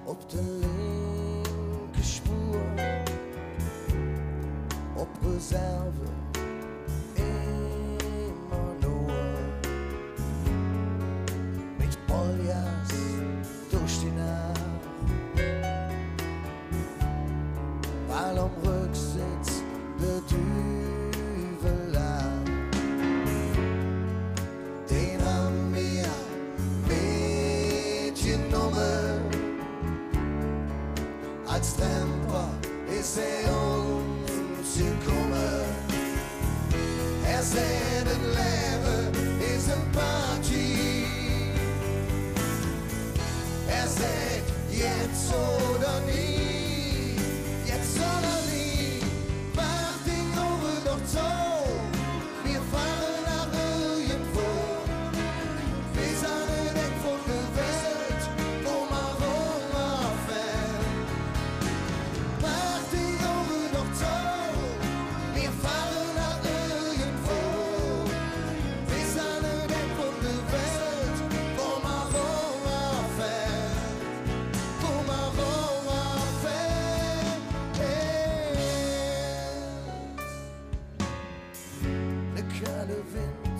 op de linke Spur, op Reserve immer nur, mit Poljas durch die Nacht, weil am Rücksitz der Düvel lag. Den haben wir mitgenommen, als Tramper ist uns gekommen. Sagt, das Leben ist eine Party. Sagt, jetzt oder nie, jetzt oder nie. Mach die Augen doch zu, wir fahren nach irgendwo. Wir sind nicht weg von der Welt, wo man rumfällt. Mach die Augen doch zu, wir fahren nach irgendwo. Wir sind nicht weg von der Welt, wo man rumfällt. Wo man rumfällt. Der kalte Wind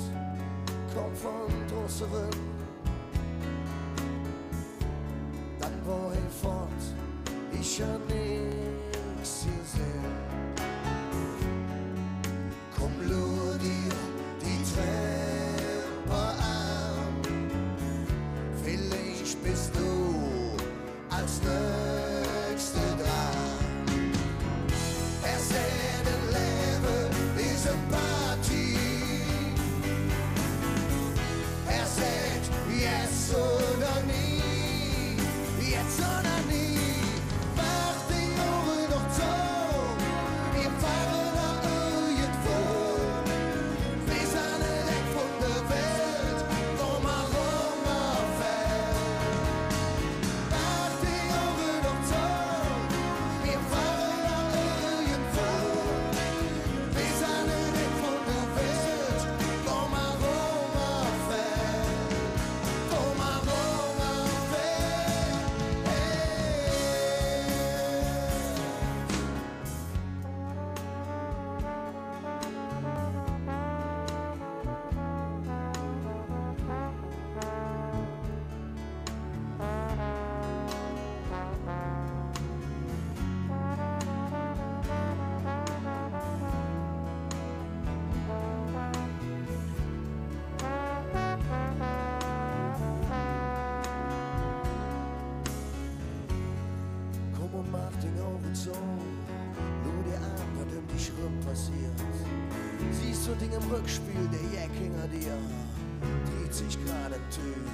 kommt von draußen. Dann war ich fort, ich hab nichts gesehen. Komm, lur dir die Treppe an. Vielleicht bist du als Nächste dran. Sagt, das Leben ist eine Party. Sagt, jetzt oder nie, jetzt oder nie. Mach die Augen doch zu, wir fahren nach irgendwo. Wir sind nicht weg von der Welt, wo man rumfällt. Mach die Augen doch zu, wir fahren nach irgendwo. Wir sind nicht weg von der Welt, wo man rumfällt. Wo man rumfällt. Komm und mach den Augen zu, nur dir an, was um dich rum passiert. Siehst du Ding im Rückspiel, der Jack hinter dir, dreht sich gerade Tüt.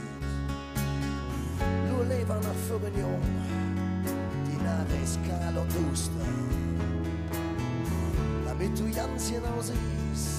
Nur Leber nach vorn jung, die Nase ist kahl und duster. Damit du ganz genau siehst,